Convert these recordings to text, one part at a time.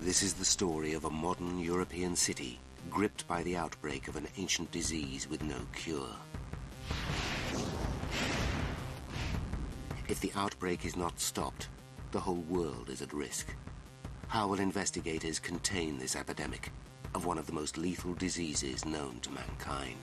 This is the story of a modern European city gripped by the outbreak of an ancient disease with no cure. If the outbreak is not stopped, the whole world is at risk. How will investigators contain this epidemic of one of the most lethal diseases known to mankind?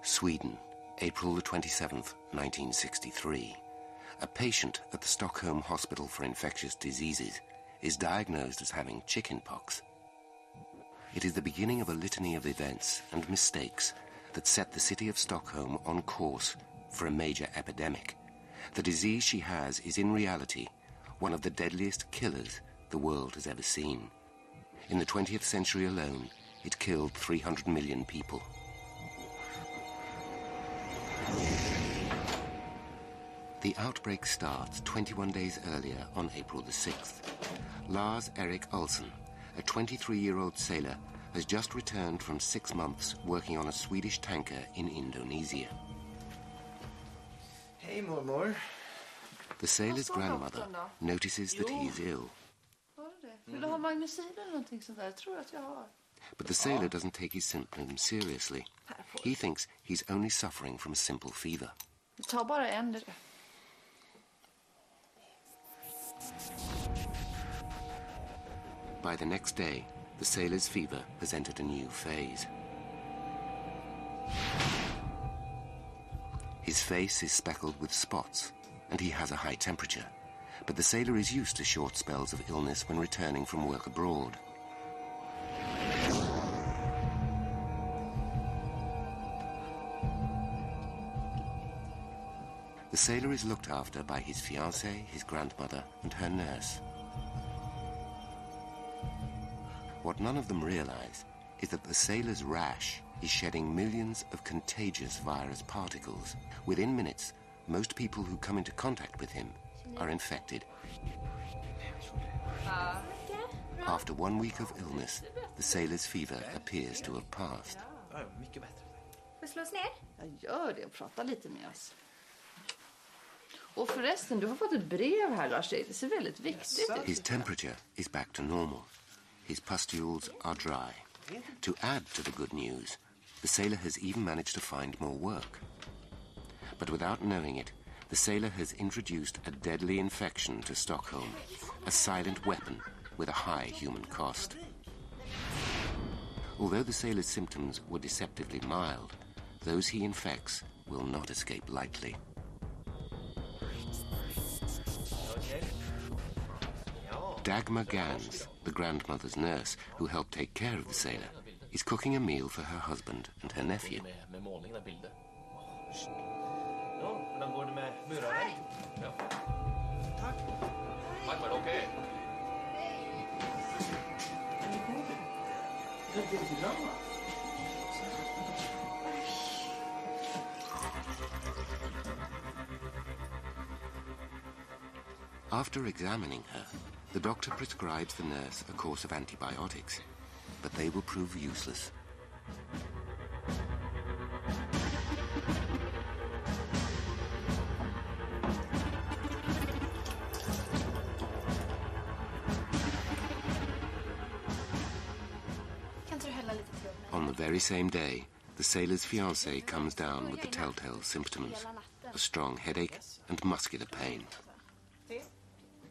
Sweden, April the 27th, 1963. A patient at the Stockholm Hospital for Infectious Diseases is diagnosed as having chickenpox. It is the beginning of a litany of events and mistakes that set the city of Stockholm on course for a major epidemic. The disease she has is in reality one of the deadliest killers the world has ever seen. In the 20th century alone, it killed 300 million people. The outbreak starts 21 days earlier on April the 6th. Lars Erik Olsen, a 23-year-old sailor, has just returned from 6 months working on a Swedish tanker in Indonesia. Hey, mormor. The sailor's grandmother notices that he is ill. But the sailor doesn't take his symptoms seriously. He thinks he's only suffering from a simple fever. By the next day, the sailor's fever has entered a new phase. His face is speckled with spots, and he has a high temperature. But the sailor is used to short spells of illness when returning from work abroad. The sailor is looked after by his fiancée, his grandmother, and her nurse. What none of them realize is that the sailor's rash is shedding millions of contagious virus particles. Within minutes, most people who come into contact with him are infected. After 1 week of illness, the sailor's fever appears to have passed. His temperature is back to normal. His pustules are dry. To add to the good news, the sailor has even managed to find more work. But without knowing it, the sailor has introduced a deadly infection to Stockholm, a silent weapon with a high human cost. Although the sailor's symptoms were deceptively mild, those he infects will not escape lightly. Dagmar Gans, the grandmother's nurse who helped take care of the sailor, is cooking a meal for her husband and her nephew. After examining her, the doctor prescribes the nurse a course of antibiotics, but they will prove useless. On the very same day, the sailor's fiancée comes down with the telltale symptoms, a strong headache and muscular pain.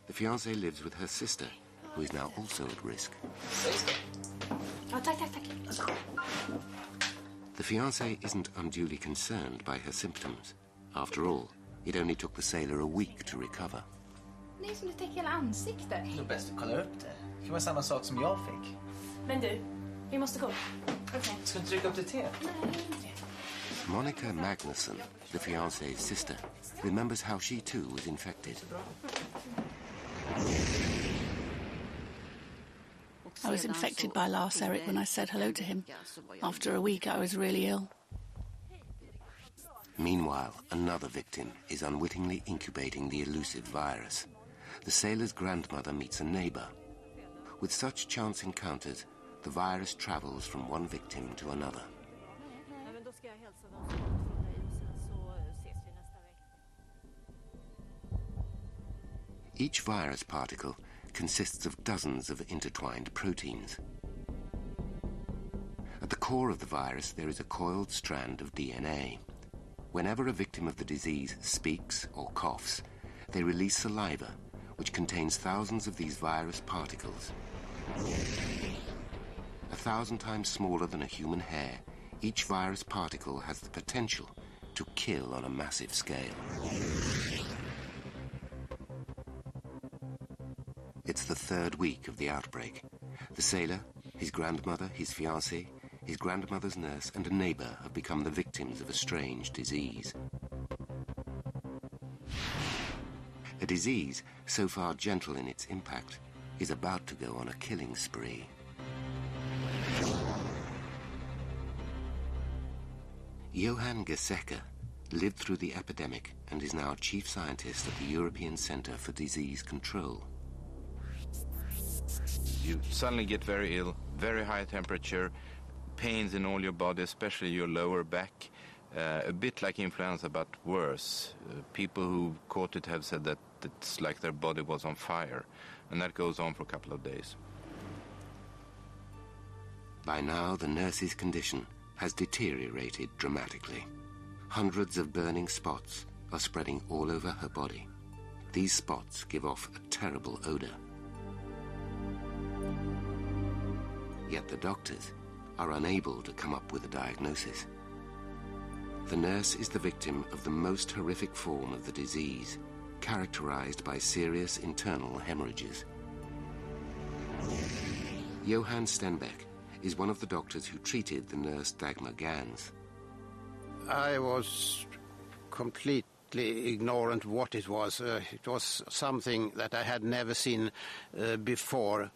The fiancée lives with her sister, who is now also at risk. The fiancée isn't unduly concerned by her symptoms. After all, it only took the sailor a week to recover. Det är som du täcker hela ansiktet. Det är nog bäst att kolla upp det. Det kan vara samma sak som jag fick. Men du, vi måste gå. Okej. Ska du trycka upp det te? Nej. Monica Magnusson, the fiancé's sister, remembers how she too was infected. I was infected by Lars Erik when I said hello to him. After a week, I was really ill. Meanwhile, another victim is unwittingly incubating the elusive virus. The sailor's grandmother meets a neighbor. With such chance encounters, the virus travels from one victim to another. Each virus particle consists of dozens of intertwined proteins. At the core of the virus, there is a coiled strand of DNA. Whenever a victim of the disease speaks or coughs, they release saliva, which contains thousands of these virus particles. 1,000 times smaller than a human hair, each virus particle has the potential to kill on a massive scale. It's the third week of the outbreak. The sailor, his grandmother, his fiancée, his grandmother's nurse, and a neighbor have become the victims of a strange disease. A disease, so far gentle in its impact, is about to go on a killing spree. Johann Geseke lived through the epidemic and is now chief scientist at the European Centre for Disease Control. You suddenly get very ill, very high temperature, pains in all your body, especially your lower back, a bit like influenza, but worse. People who caught it have said that it's like their body was on fire, and that goes on for a couple of days. By now, the nurse's condition has deteriorated dramatically. Hundreds of burning spots are spreading all over her body. These spots give off a terrible odor. Yet the doctors are unable to come up with a diagnosis. The nurse is the victim of the most horrific form of the disease, characterized by serious internal hemorrhages. Johann Stenbeck is one of the doctors who treated the nurse Dagmar Gans. I was completely ignorant what it was. It was something that I had never seen before.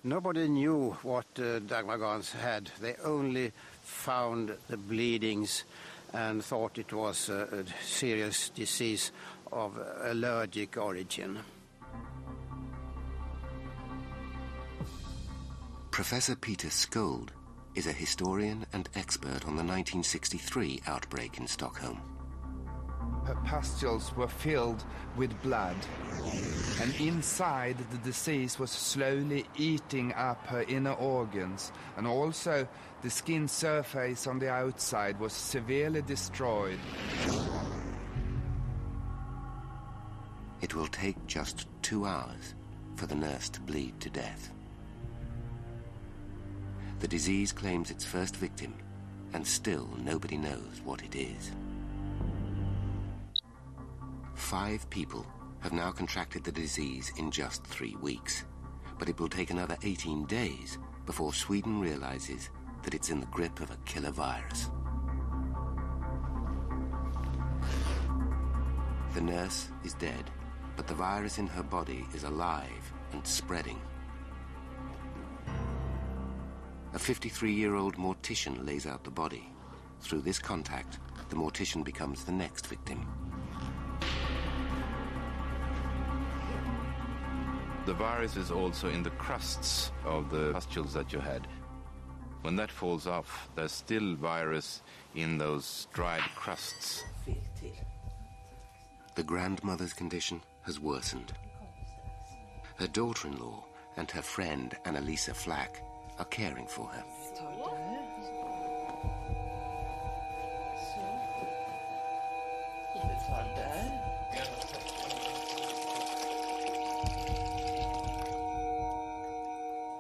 Nobody knew what Dagmar Gans had. They only found the bleedings and thought it was a serious disease of allergic origin. Professor Peter Skold is a historian and expert on the 1963 outbreak in Stockholm. Her pustules were filled with blood, and inside the disease was slowly eating up her inner organs, and also the skin surface on the outside was severely destroyed. It will take just 2 hours for the nurse to bleed to death. The disease claims its first victim, and still nobody knows what it is. 5 people have now contracted the disease in just 3 weeks, but it will take another 18 days before Sweden realizes that it's in the grip of a killer virus. The nurse is dead, but the virus in her body is alive and spreading. A 53-year-old mortician lays out the body. Through this contact, the mortician becomes the next victim. The virus is also in the crusts of the pustules that you had. When that falls off, there's still virus in those dried crusts. The grandmother's condition has worsened. Her daughter-in-law and her friend Annalisa Flack are caring for her.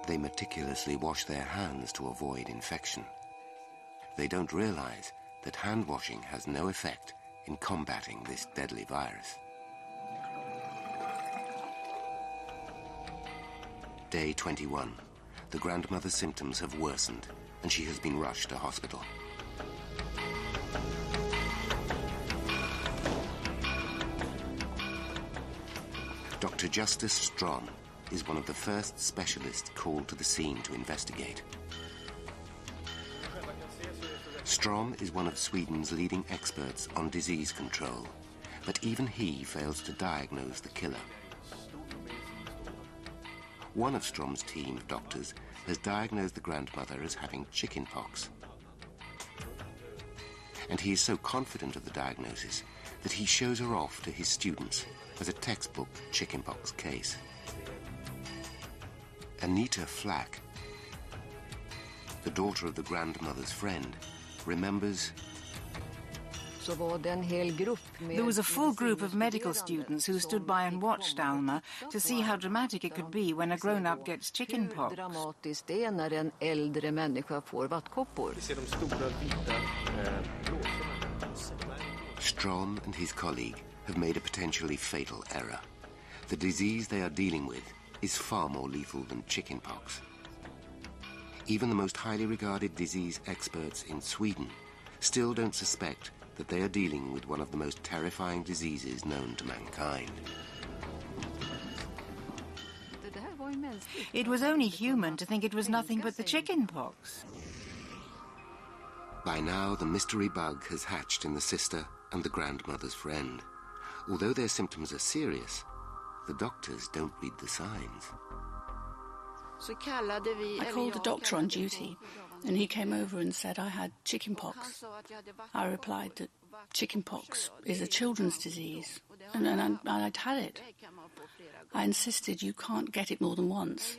They meticulously wash their hands to avoid infection. They don't realize that hand washing has no effect in combating this deadly virus. Day 21. The grandmother's symptoms have worsened, and she has been rushed to hospital. Dr. Justus Stron is one of the first specialists called to the scene to investigate. Strom is one of Sweden's leading experts on disease control, but even he fails to diagnose the killer. One of Strom's team of doctors has diagnosed the grandmother as having chickenpox. And he is so confident of the diagnosis that he shows her off to his students as a textbook chickenpox case. Anita Flack, the daughter of the grandmother's friend, remembers There was a full group of medical students who stood by and watched Alma to see how dramatic it could be when a grown-up gets chickenpox. Strom and his colleague have made a potentially fatal error. The disease they are dealing with is far more lethal than chickenpox. Even the most highly regarded disease experts in Sweden still don't suspect that they are dealing with one of the most terrifying diseases known to mankind. It was only human to think it was nothing but the chickenpox. By now, the mystery bug has hatched in the sister and the grandmother's friend. Although their symptoms are serious, the doctors don't read the signs. I called the doctor on duty, and he came over and said I had chickenpox. I replied that chickenpox is a children's disease, and I'd had it. I insisted you can't get it more than once,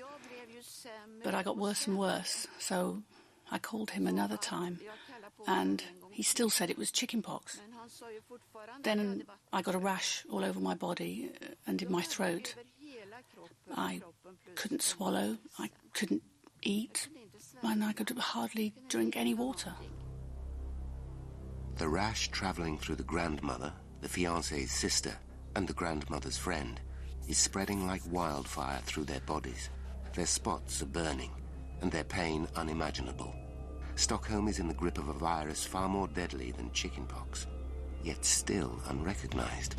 but I got worse and worse, so I called him another time, and he still said it was chickenpox. Then I got a rash all over my body and in my throat. I couldn't swallow, I couldn't eat, and I could hardly drink any water. The rash travelling through the grandmother, the fiancé's sister, and the grandmother's friend is spreading like wildfire through their bodies. Their spots are burning, and their pain unimaginable. Stockholm is in the grip of a virus far more deadly than chickenpox, yet still unrecognised.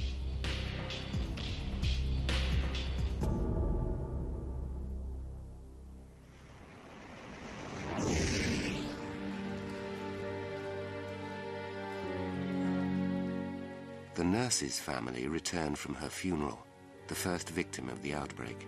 The nurse's family returned from her funeral, the first victim of the outbreak.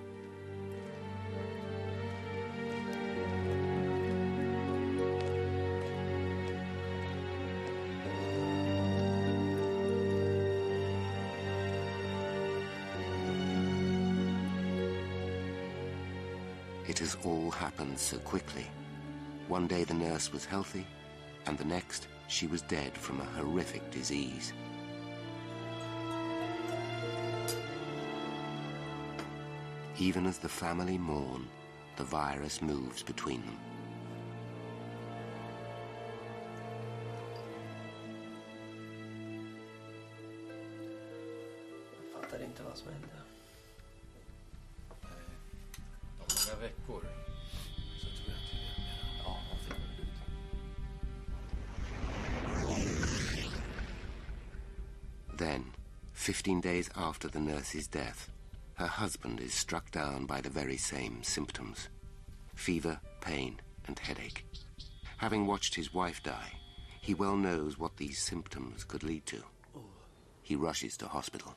It has all happened so quickly. One day the nurse was healthy, and the next she was dead from a horrific disease. Even as the family mourn, the virus moves between them. Jag fattar inte vad som hände. Om några veckor så tror jag till det. Ja, han fick väl ut. Then, 15 days after the nurse's death, her husband is struck down by the very same symptoms: fever, pain, and headache. Having watched his wife die, he well knows what these symptoms could lead to. He rushes to hospital.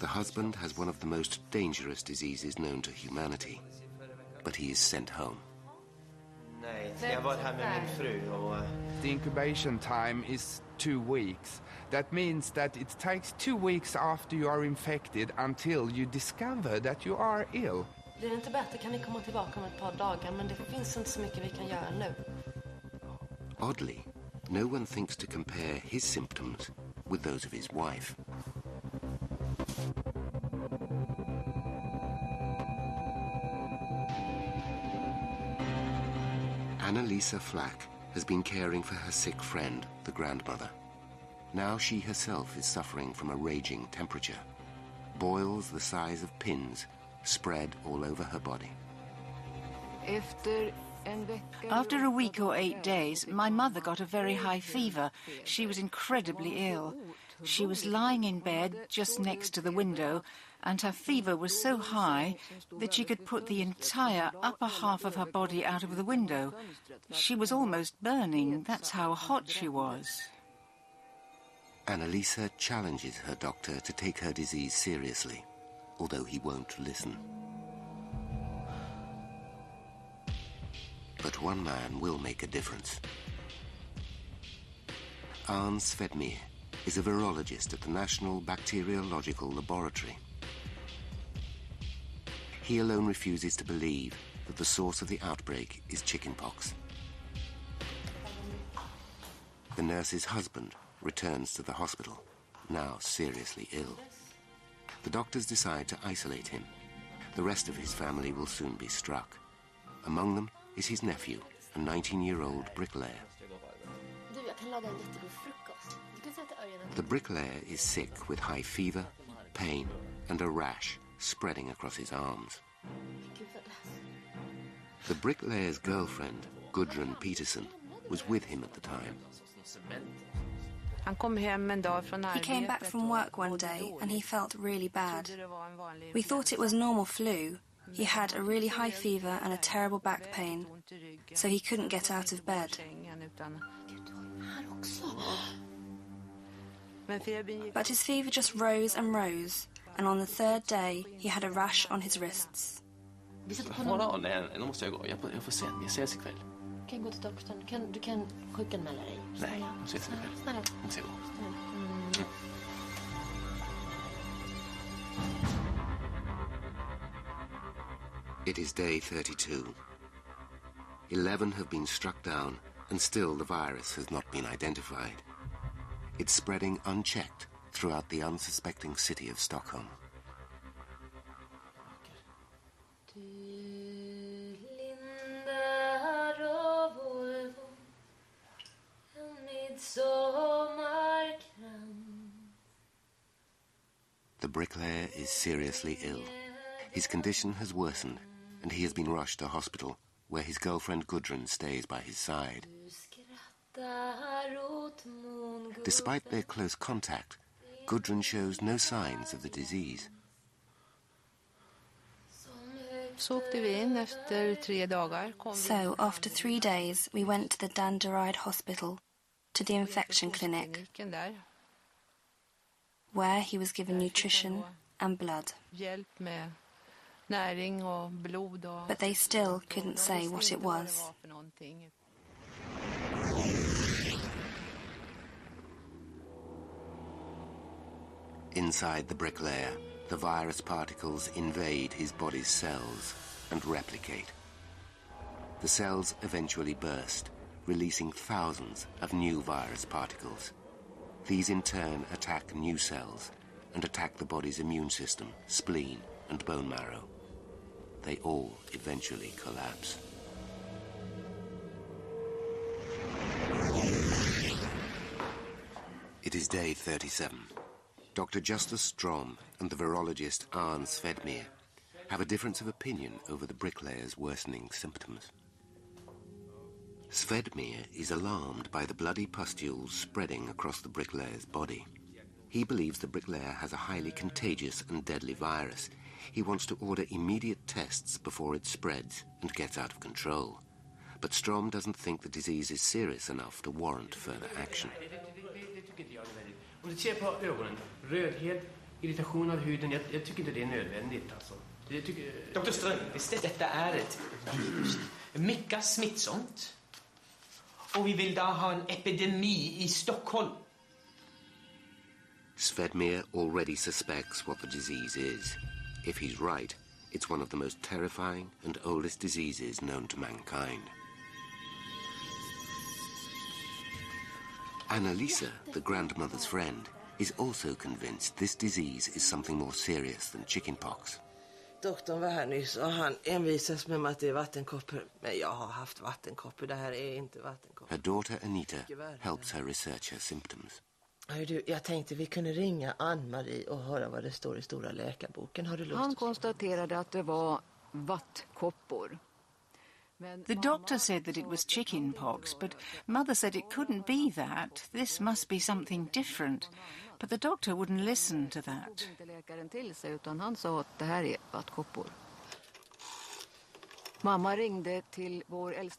The husband has one of the most dangerous diseases known to humanity, but he is sent home. Jag var här med min fru och... The incubation time is 2 weeks. That means that it takes 2 weeks after you are infected until you discover that you are ill. Blir det inte bättre kan ni komma tillbaka om ett par dagar, men det finns inte så mycket vi kan göra nu. Oddly, no one thinks to compare his symptoms with those of his wife. Anna-Lisa Flack has been caring for her sick friend, the grandmother. Now she herself is suffering from a raging temperature. Boils the size of pins spread all over her body. Efter After a week or 8 days, my mother got a very high fever. She was incredibly ill. She was lying in bed just next to the window, and her fever was so high that she could put the entire upper half of her body out of the window. She was almost burning. That's how hot she was. Annalisa challenges her doctor to take her disease seriously, although he won't listen. But one man will make a difference. Arne Svedmir is a virologist at the National Bacteriological Laboratory. He alone refuses to believe that the source of the outbreak is chickenpox. The nurse's husband returns to the hospital, now seriously ill. The doctors decide to isolate him. The rest of his family will soon be struck. Among them is his nephew, a 19-year-old bricklayer. The bricklayer is sick with high fever, pain, and a rash spreading across his arms. The bricklayer's girlfriend, Gudrun Peterson, was with him at the time. He came back from work one day and he felt really bad. We thought it was normal flu. He had a really high fever and a terrible back pain, so he couldn't get out of bed. But his fever just rose and rose, and on the third day he had a rash on his wrists. Kan gå till doktorn. Du kan sjukanmäla dig. Nej, hon ser sig själv. Snälla. Hon ser gå. It is day 32. 11 have been struck down, and still the virus has not been identified. It's spreading unchecked throughout the unsuspecting city of Stockholm. The bricklayer is seriously ill. His condition has worsened, and he has been rushed to hospital, where his girlfriend Gudrun stays by his side. Despite their close contact, Gudrun shows no signs of the disease. So, after 3 days, we went to the Danderyd Hospital, to the infection clinic, where he was given nutrition and blood. But they still couldn't say what it was. Inside the bricklayer, the virus particles invade his body's cells and replicate. The cells eventually burst, releasing thousands of new virus particles. These in turn attack new cells and attack the body's immune system, spleen, and bone marrow. They all eventually collapse. It is day 37. Dr. Justus Strom and the virologist Arne Svedmir have a difference of opinion over the bricklayer's worsening symptoms. Svedmir is alarmed by the bloody pustules spreading across the bricklayer's body. He believes the bricklayer has a highly contagious and deadly virus. He wants to order immediate tests before it spreads and gets out of control. But Strom doesn't think the disease is serious enough to warrant further action. Om du ser på ögonen, rödhet, irritation av huden, jag tycker inte det är nödvändigt alltså. Dr. Strömqvist, detta är ett virus. Mycket smittsamt. Och vi vill då ha en epidemi i Stockholm. Svedmir already suspects what the disease is. If he's right, it's one of the most terrifying and oldest diseases known to mankind. Annalisa, the grandmother's friend, is also convinced this disease is something more serious than chickenpox. Doktorn var här nyss och han envisas med att det är vattenkoppor. Men jag har haft vattenkoppor, det här är inte vattenkoppor. Her daughter Anita helps her research her symptoms. Jag tänkte vi kunde ringa Ann-Marie och höra vad det står i stora läkarboken. Har du lust? Han konstaterade att det var vattkoppor. The doctor said that it was chicken pox, but Mother said it couldn't be that. This must be something different. But the doctor wouldn't listen to that.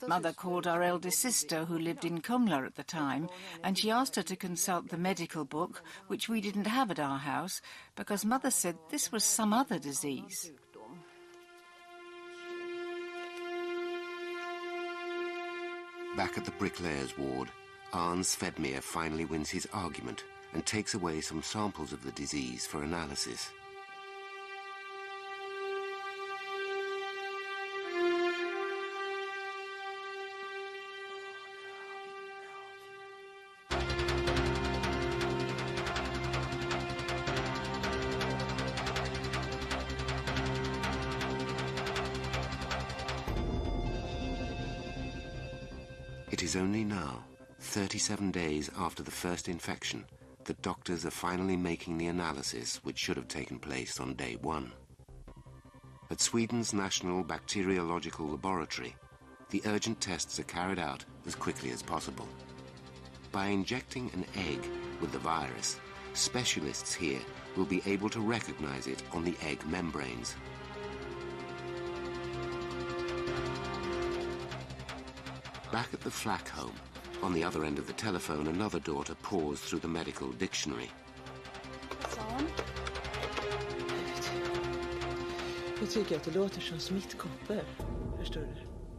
Mother called our eldest sister, who lived in Kumla at the time, and she asked her to consult the medical book, which we didn't have at our house, because Mother said this was some other disease. Back at the bricklayer's ward, Arne Svedmir finally wins his argument and takes away some samples of the disease for analysis. It is only now, 37 days after the first infection, that doctors are finally making the analysis which should have taken place on day one. At Sweden's National Bacteriological Laboratory, the urgent tests are carried out as quickly as possible. By injecting an egg with the virus, specialists here will be able to recognize it on the egg membranes. Back at the Flack home, on the other end of the telephone, another daughter paws through the medical dictionary. Jag tycker att det låter som smittkoppor, förstår du?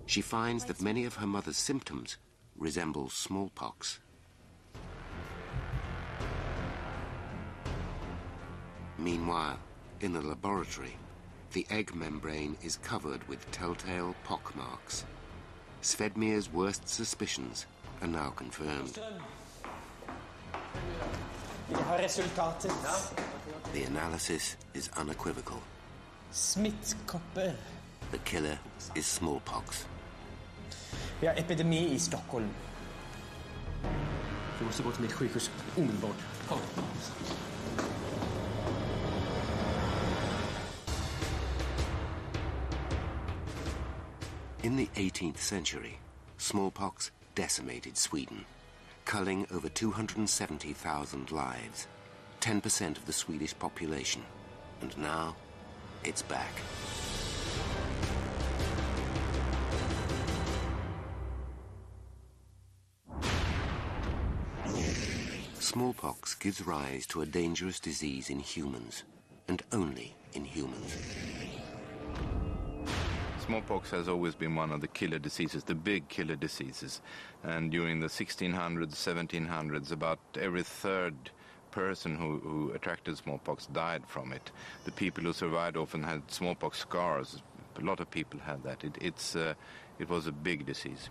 She finds that many of her mother's symptoms resemble smallpox. Meanwhile, in the laboratory, the egg membrane is covered with telltale pockmarks. Svedmir's worst suspicions are now confirmed. The analysis is unequivocal. Smittkoppor. The killer is smallpox. Vi har epidemi i Stockholm. Vi måste gå till mitt sjukhus omedelbart. Kom. In the 18th century, smallpox decimated Sweden, culling over 270,000 lives, 10% of the Swedish population. And now, it's back. Smallpox gives rise to a dangerous disease in humans, and only in humans. Smallpox has always been one of the killer diseases, the big killer diseases. And during the 1600s, 1700s, about every third person who attracted smallpox died from it. The people who survived often had smallpox scars. A lot of people had that. It was a big disease.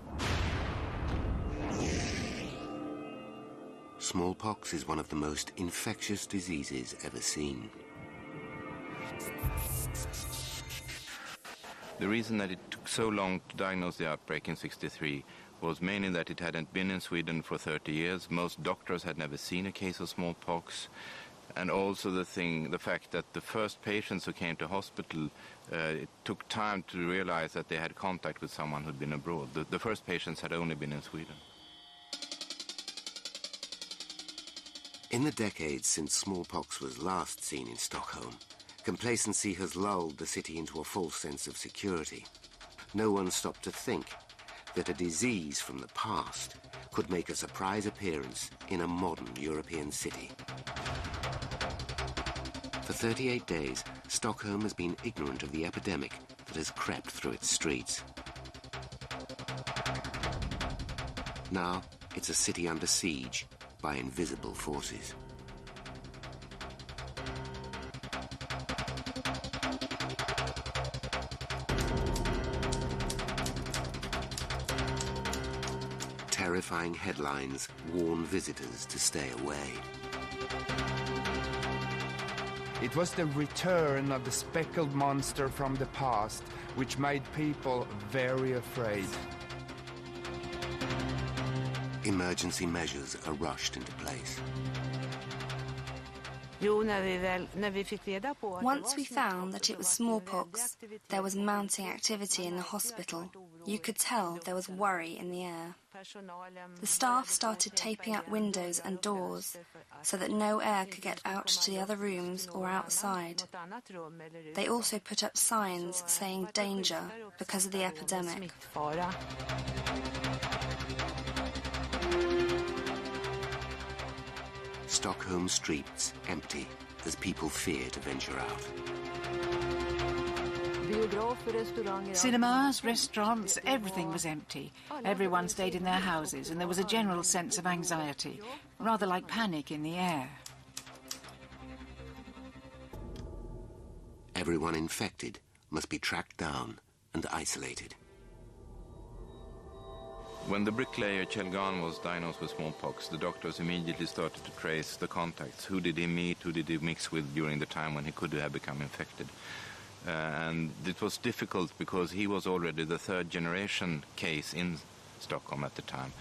Smallpox is one of the most infectious diseases ever seen. The reason that it took so long to diagnose the outbreak in '63 was mainly that it hadn't been in Sweden for 30 years. Most doctors had never seen a case of smallpox. And also the fact that the first patients who came to hospital, it took time to realize that they had contact with someone who'd been abroad. The first patients had only been in Sweden. In the decades since smallpox was last seen in Stockholm, complacency has lulled the city into a false sense of security. No one stopped to think that a disease from the past could make a surprise appearance in a modern European city. For 38 days, Stockholm has been ignorant of the epidemic that has crept through its streets. Now, it's a city under siege by invisible forces. Terrifying headlines warn visitors to stay away. It was the return of the speckled monster from the past which made people very afraid. Emergency measures are rushed into place. Once we found that it was smallpox, there was mounting activity in the hospital. You could tell there was worry in the air. The staff started taping up windows and doors so that no air could get out to the other rooms or outside. They also put up signs saying danger because of the epidemic. Stockholm streets empty as people fear to venture out. Cinemas, restaurants, everything was empty. Everyone stayed in their houses and there was a general sense of anxiety, rather like panic in the air. Everyone infected must be tracked down and isolated. When the bricklayer Chelgan was diagnosed with smallpox, the doctors immediately started to trace the contacts. Who did he meet, who did he mix with during the time when he could have become infected? And it was difficult because he was already the third generation case in Stockholm at the time.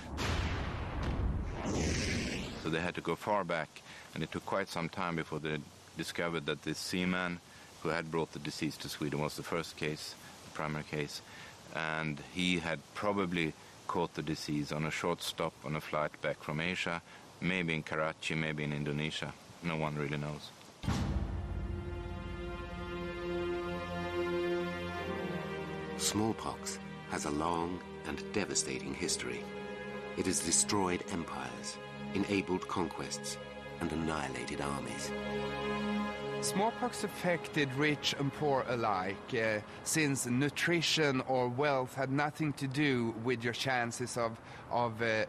So they had to go far back, and it took quite some time before they discovered that this seaman who had brought the disease to Sweden was the first case, the primary case, and he had probably caught the disease on a short stop on a flight back from Asia, maybe in Karachi, maybe in Indonesia. No one really knows. Smallpox has a long and devastating history. It has destroyed empires, enabled conquests, and annihilated armies. Smallpox affected rich and poor alike, since nutrition or wealth had nothing to do with your chances of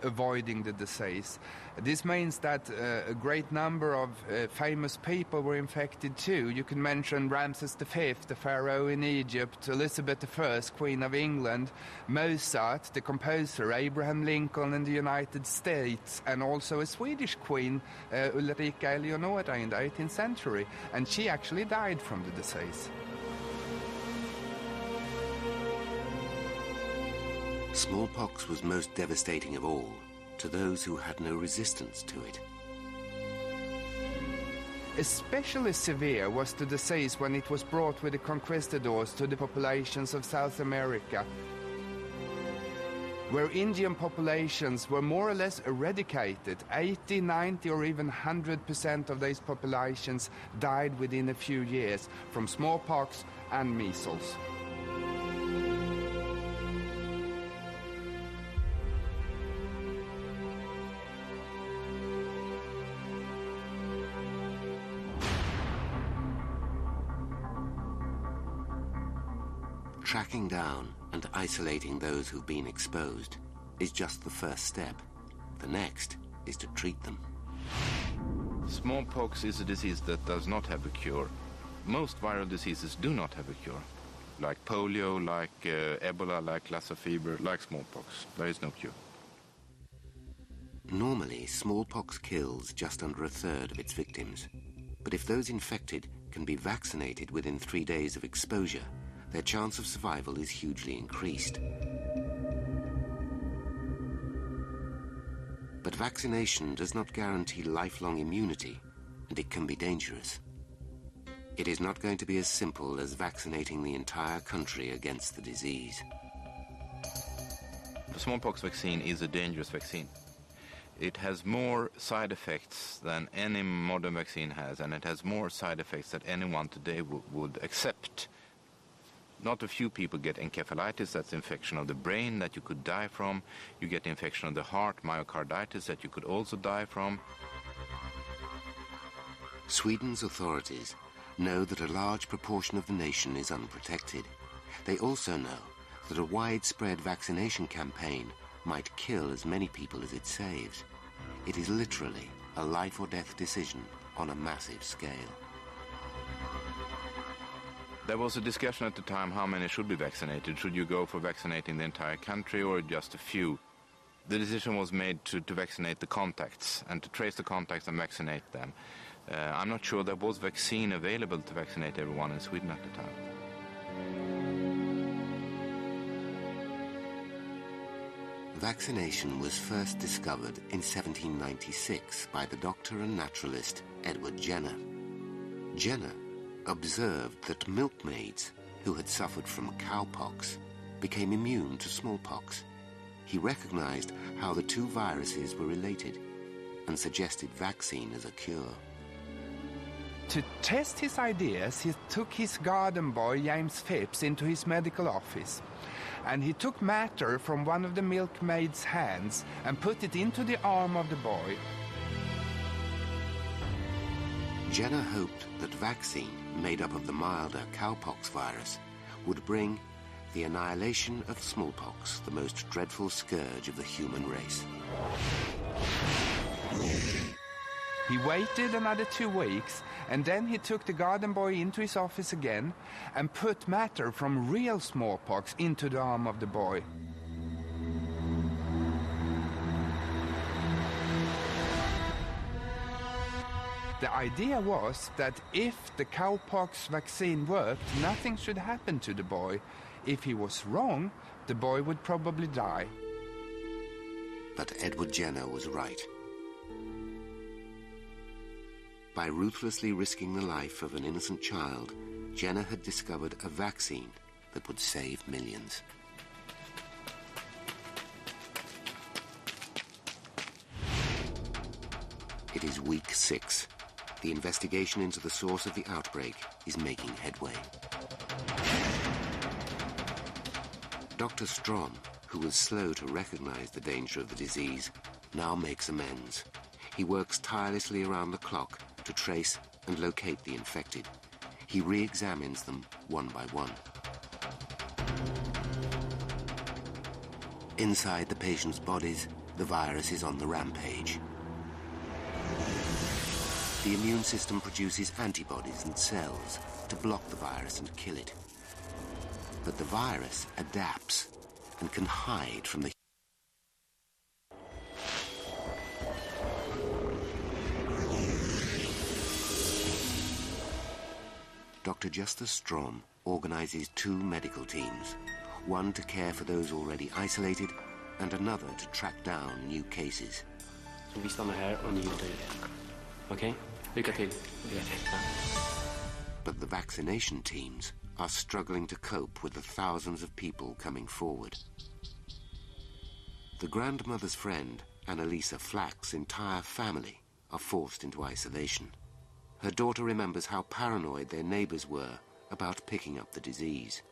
avoiding the disease. This means that a great number of famous people were infected too. You can mention Ramses V, the pharaoh in Egypt, Elizabeth I, Queen of England, Mozart, the composer, Abraham Lincoln in the United States, and also a Swedish queen, Ulrika Eleonora, in the 18th century. And she actually died from the disease. Smallpox was most devastating of all to those who had no resistance to it. Especially severe was the disease when it was brought with the conquistadors to the populations of South America, where Indian populations were more or less eradicated. 80, 90 or even 100% of these populations died within a few years from smallpox and measles. Tracking down and isolating those who've been exposed is just the first step. The next is to treat them. Smallpox is a disease that does not have a cure. Most viral diseases do not have a cure, like polio, like Ebola, like Lassa fever, like smallpox. There is no cure. Normally, smallpox kills just under a third of its victims. But if those infected can be vaccinated within 3 days of exposure, their chance of survival is hugely increased. But vaccination does not guarantee lifelong immunity, and it can be dangerous. It is not going to be as simple as vaccinating the entire country against the disease. The smallpox vaccine is a dangerous vaccine. It has more side effects than any modern vaccine has, and it has more side effects that anyone today would accept. Not a few people get encephalitis, that's infection of the brain that you could die from. You get infection of the heart, myocarditis, that you could also die from. Sweden's authorities know that a large proportion of the nation is unprotected. They also know that a widespread vaccination campaign might kill as many people as it saves. It is literally a life or death decision on a massive scale. There was a discussion at the time how many should be vaccinated. Should you go for vaccinating the entire country or just a few? The decision was made to vaccinate the contacts and to trace the contacts and vaccinate them. I'm not sure there was vaccine available to vaccinate everyone in Sweden at the time. Vaccination was first discovered in 1796 by the doctor and naturalist Edward Jenner. Jenner observed that milkmaids who had suffered from cowpox became immune to smallpox. He recognized how the two viruses were related and suggested vaccine as a cure. To test his ideas, he took his garden boy, James Phipps, into his medical office. And he took matter from one of the milkmaid's hands and put it into the arm of the boy. Jenner hoped that vaccine, made up of the milder cowpox virus, would bring the annihilation of smallpox, the most dreadful scourge of the human race. He waited another 2 weeks, and then he took the garden boy into his office again and put matter from real smallpox into the arm of the boy. The idea was that if the cowpox vaccine worked, nothing should happen to the boy. If he was wrong, the boy would probably die. But Edward Jenner was right. By ruthlessly risking the life of an innocent child, Jenner had discovered a vaccine that would save millions. It is week 6. The investigation into the source of the outbreak is making headway. Dr. Strom, who was slow to recognize the danger of the disease, now makes amends. He works tirelessly around the clock to trace and locate the infected. He re-examines them one by one. Inside the patient's bodies, the virus is on the rampage. The immune system produces antibodies and cells to block the virus and kill it. But the virus adapts and can hide from the Dr. Justus Strom organizes 2 medical teams, one to care for those already isolated and another to track down new cases. Så vi stannar här och ni gör det. Okej? Lycka till. But the vaccination teams are struggling to cope with the thousands of people coming forward. The grandmother's friend, Annalisa Flack's entire family are forced into isolation. Her daughter remembers how paranoid their neighbors were about picking up the disease.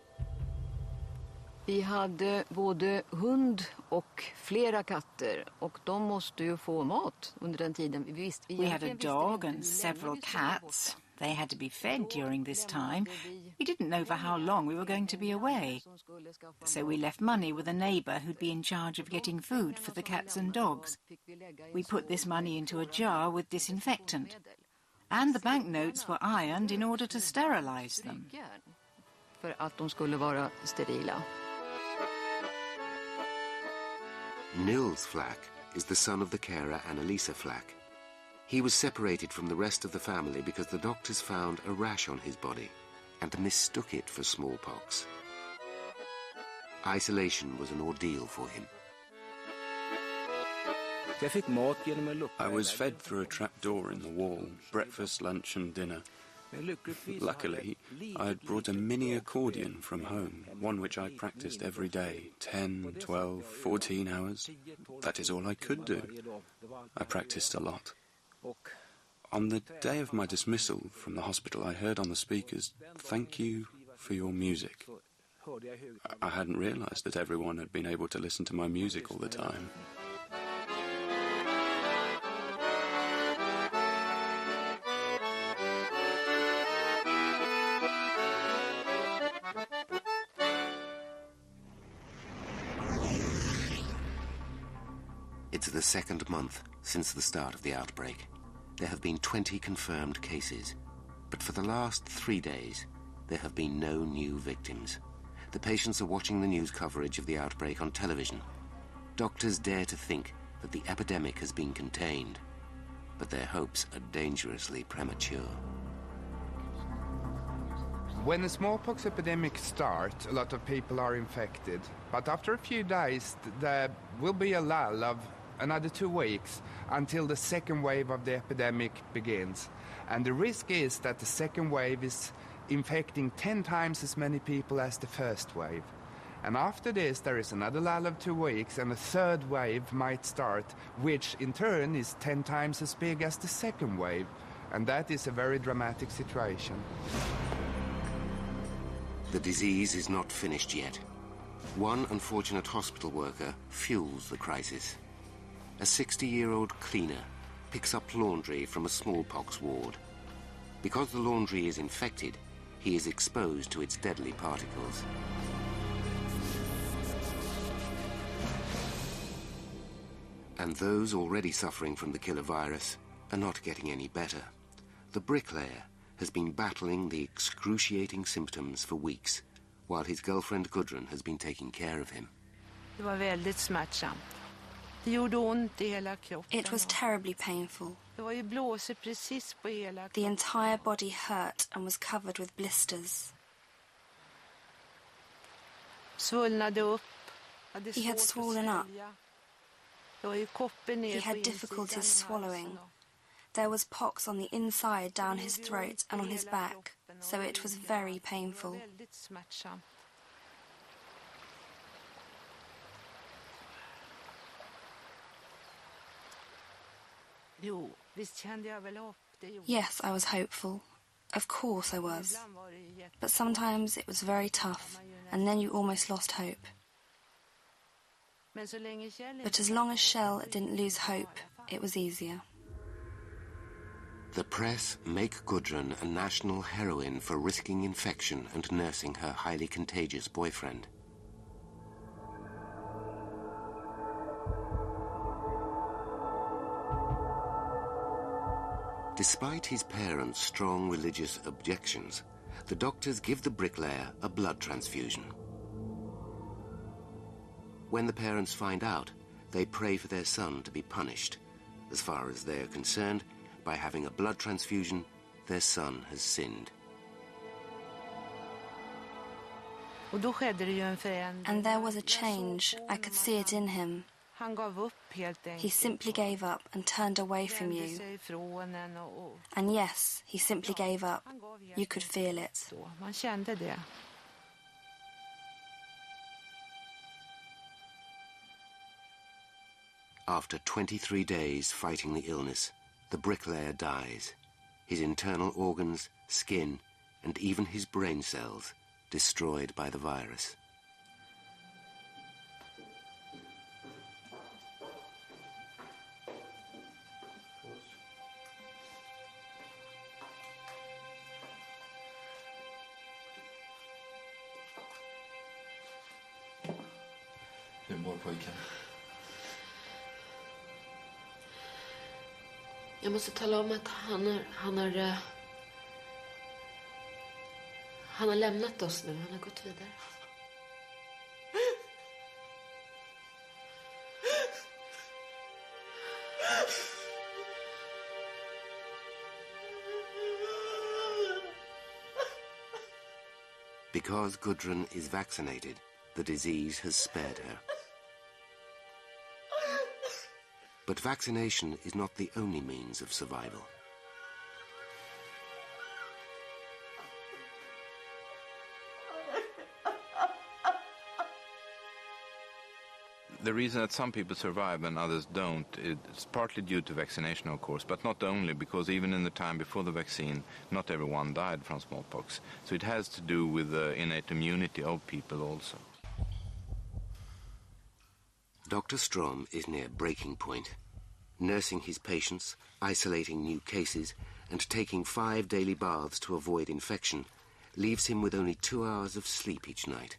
Vi hade både hund och flera katter och de måste ju få mat under den tiden. We had a dog and several cats. They had to be fed during this time. We didn't know for how long we were going to be away. So we left money with a neighbour who'd be in charge of getting food for the cats and dogs. We put this money into a jar with disinfectant. And the banknotes were ironed in order to sterilize them. För att de skulle vara sterila. Nils Flack is the son of the carer Annalisa Flack. He was separated from the rest of the family because the doctors found a rash on his body and mistook it for smallpox. Isolation was an ordeal for him. I was fed through a trapdoor in the wall, breakfast, lunch and dinner. Luckily, I had brought a mini accordion from home, one which I practiced every day, 10, 12, 14 hours. That is all I could do. I practiced a lot. On the day of my dismissal from the hospital, I heard on the speakers, "Thank you for your music." I hadn't realized that everyone had been able to listen to my music all the time. It's the 2nd month since the start of the outbreak. There have been 20 confirmed cases, but for the last 3 days, there have been no new victims. The patients are watching the news coverage of the outbreak on television. Doctors dare to think that the epidemic has been contained, but their hopes are dangerously premature. When the smallpox epidemic starts, a lot of people are infected. But after a few days, there will be a lull of another 2 weeks until the second wave of the epidemic begins. And the risk is that the second wave is infecting 10 times as many people as the first wave. And after this, there is another lull of 2 weeks, and a third wave might start, which in turn is 10 times as big as the second wave. And that is a very dramatic situation. The disease is not finished yet. One unfortunate hospital worker fuels the crisis. A 60-year-old cleaner picks up laundry from a smallpox ward. Because the laundry is infected, he is exposed to its deadly particles. And those already suffering from the killer virus are not getting any better. The bricklayer has been battling the excruciating symptoms for weeks, while his girlfriend Gudrun has been taking care of him. Det var väldigt smärtsamt. Det gjorde ont i hela kroppen. It was terribly painful. Det var ju blåsor precis på hela kroppen. The entire body hurt and was covered with blisters. Svullnade upp. He had swollen up. Det var ju koppen ner He på had insidan difficulties av swallowing. halsen. There was pox on the inside down his throat and on his back, so it was very painful. Det var väldigt smärtsamt. Jo, visst kände jag väl hopp. Yes, I was hopeful. Of course I was. But sometimes it was very tough, and then you almost lost hope. But as long as Shell didn't lose hope, it was easier. The press make Gudrun a national heroine for risking infection and nursing her highly contagious boyfriend. Despite his parents' strong religious objections, the doctors give the bricklayer a blood transfusion. When the parents find out, they pray for their son to be punished. As far as they are concerned, by having a blood transfusion, their son has sinned. And there was a change. I could see it in him. He simply gave up and turned away from you. And yes, he simply gave up. You could feel it. After 23 days fighting the illness, the bricklayer dies. His internal organs, skin, and even his brain cells destroyed by the virus. Hur mår pojken? Jag måste tala om att han har lämnat oss nu. Han har gått vidare. Because Gudrun is vaccinated, the disease has spared her. But vaccination is not the only means of survival. The reason that some people survive and others don't, it's partly due to vaccination, of course, but not only, because even in the time before the vaccine, not everyone died from smallpox. So it has to do with the innate immunity of people also. Dr. Strom is near breaking point. Nursing his patients, isolating new cases, and taking 5 daily baths to avoid infection leaves him with only 2 hours of sleep each night.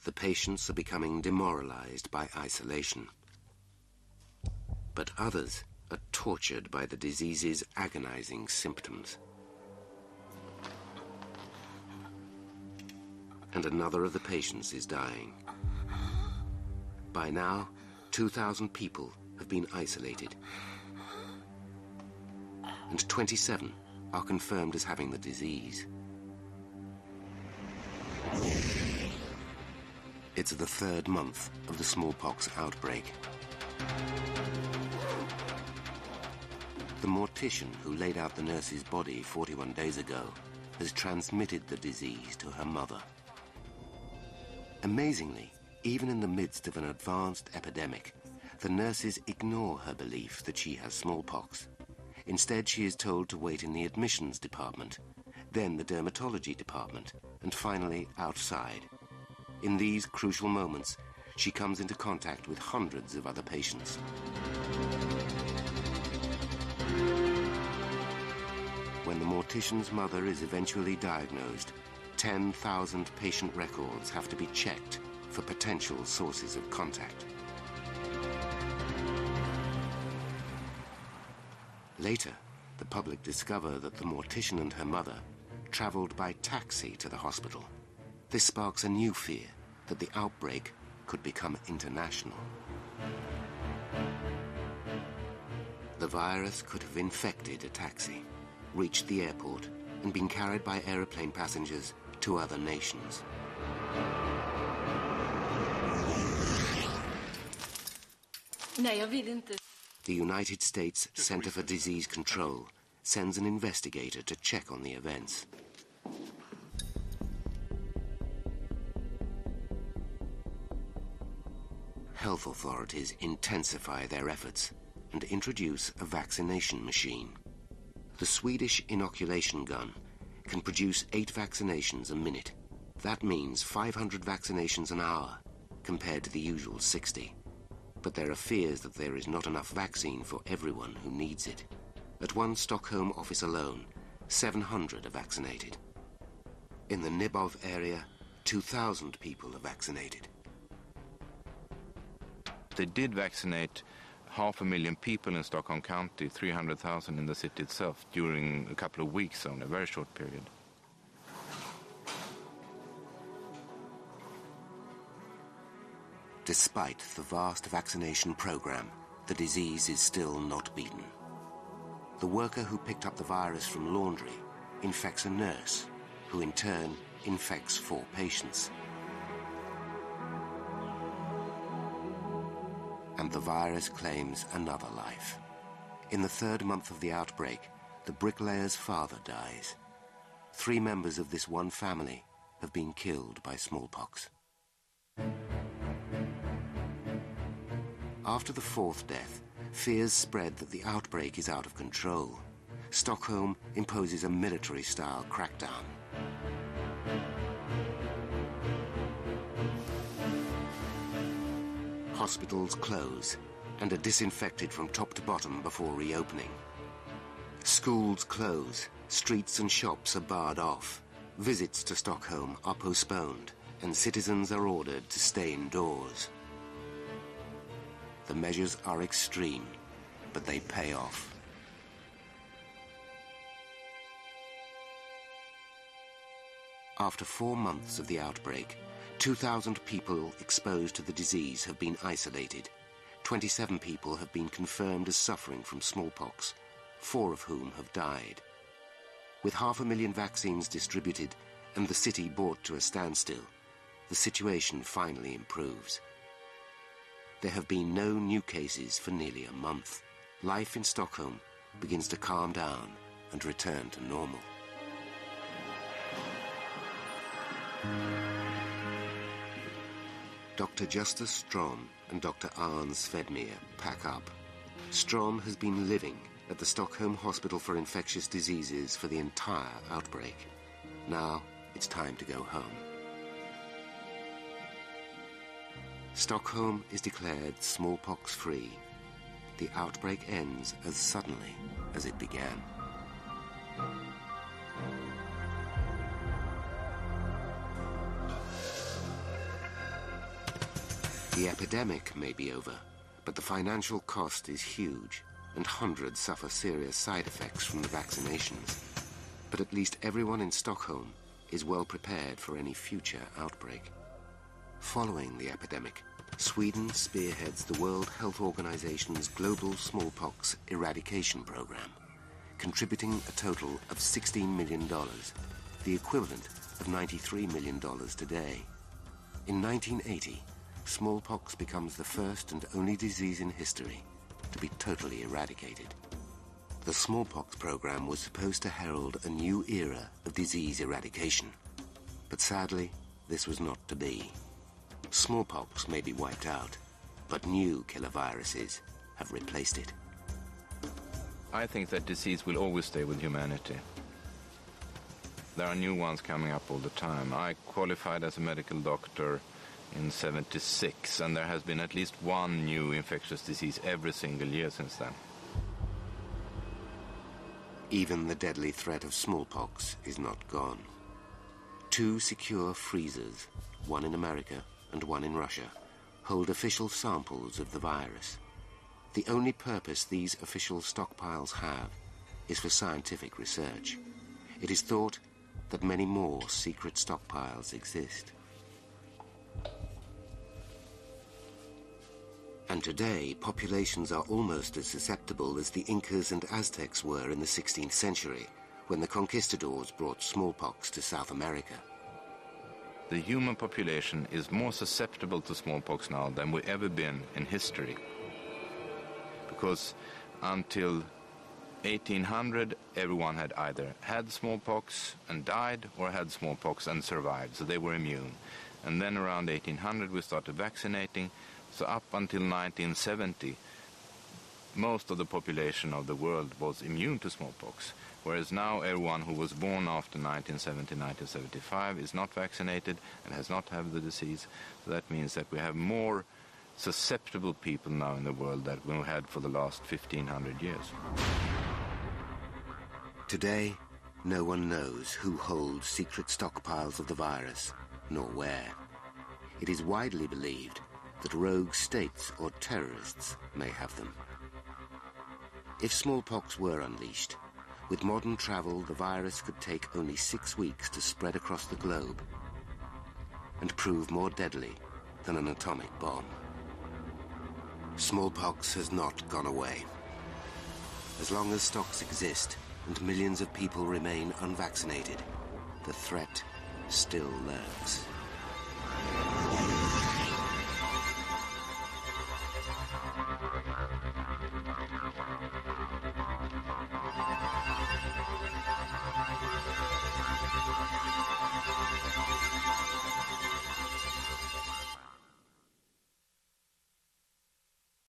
The patients are becoming demoralized by isolation. But others are tortured by the disease's agonizing symptoms. And another of the patients is dying. By now, 2,000 people have been isolated. And 27 are confirmed as having the disease. It's the third month of the smallpox outbreak. The mortician who laid out the nurse's body 41 days ago has transmitted the disease to her mother. Amazingly, even in the midst of an advanced epidemic, the nurses ignore her belief that she has smallpox. Instead, she is told to wait in the admissions department, then the dermatology department, and finally outside. In these crucial moments, she comes into contact with hundreds of other patients. When the mortician's mother is eventually diagnosed, 10,000 patient records have to be checked for potential sources of contact. Later, the public discover that the mortician and her mother traveled by taxi to the hospital. This sparks a new fear that the outbreak could become international. The virus could have infected a taxi, reached the airport, and been carried by aeroplane passengers to other nations. Nej, jag vill inte. The United States Center for Disease Control sends an investigator to check on the events. Health authorities intensify their efforts and introduce a vaccination machine. The Swedish inoculation gun can produce 8 vaccinations a minute. That means 500 vaccinations an hour, compared to the usual 60. But there are fears that there is not enough vaccine for everyone who needs it. At one Stockholm office alone, 700 are vaccinated. In the Nibov area, 2,000 people are vaccinated. They did vaccinate 500,000 people in Stockholm County, 300,000 in the city itself during a couple of weeks only, a very short period. Despite the vast vaccination program, the disease is still not beaten. The worker who picked up the virus from laundry infects a nurse, who in turn infects 4 patients. And the virus claims another life. In the 3rd month of the outbreak, the bricklayer's father dies. 3 members of this one family have been killed by smallpox. After the 4th death, fears spread that the outbreak is out of control. Stockholm imposes a military-style crackdown. Hospitals close and are disinfected from top to bottom before reopening. Schools close, streets and shops are barred off. Visits to Stockholm are postponed and citizens are ordered to stay indoors. The measures are extreme, but they pay off. After 4 months of the outbreak, 2,000 people exposed to the disease have been isolated. 27 people have been confirmed as suffering from smallpox, 4 of whom have died. With 500,000 vaccines distributed and the city brought to a standstill, the situation finally improves. There have been no new cases for nearly a month. Life in Stockholm begins to calm down and return to normal. Dr. Justus Strom and Dr. Arne Svedmir pack up. Strom has been living at the Stockholm Hospital for Infectious Diseases for the entire outbreak. Now it's time to go home. Stockholm is declared smallpox-free. The outbreak ends as suddenly as it began. The epidemic may be over, but the financial cost is huge, and hundreds suffer serious side effects from the vaccinations. But at least everyone in Stockholm is well prepared for any future outbreak. Following the epidemic, Sweden spearheads the World Health Organization's global smallpox eradication program. contributing a total of $16 million, the equivalent of $93 million today. In 1980, smallpox becomes the first and only disease in history to be totally eradicated. The smallpox program was supposed to herald a new era of disease eradication. But sadly, this was not to be. Smallpox may be wiped out, but new killer viruses have replaced it. I think that disease will always stay with humanity. There are new ones coming up all the time. I qualified as a medical doctor in '76, and there has been at least one new infectious disease every single year since then. Even the deadly threat of smallpox is not gone. 2 secure freezers, one in America and one in Russia, hold official samples of the virus. The only purpose these official stockpiles have is for scientific research. It is thought that many more secret stockpiles exist. And today, populations are almost as susceptible as the Incas and Aztecs were in the 16th century, when the conquistadors brought smallpox to South America. The human population is more susceptible to smallpox now than we've ever been in history. Because until 1800, everyone had either had smallpox and died or had smallpox and survived, so they were immune. And then around 1800, we started vaccinating. So up until 1970, most of the population of the world was immune to smallpox, whereas now everyone who was born after 1970, 1975 is not vaccinated and has not had the disease. So that means that we have more susceptible people now in the world than we had for the last 1,500 years. Today, no one knows who holds secret stockpiles of the virus, nor where. It is widely believed that rogue states or terrorists may have them. If smallpox were unleashed, with modern travel, the virus could take only 6 weeks to spread across the globe and prove more deadly than an atomic bomb. Smallpox has not gone away. As long as stocks exist and millions of people remain unvaccinated, the threat still lurks.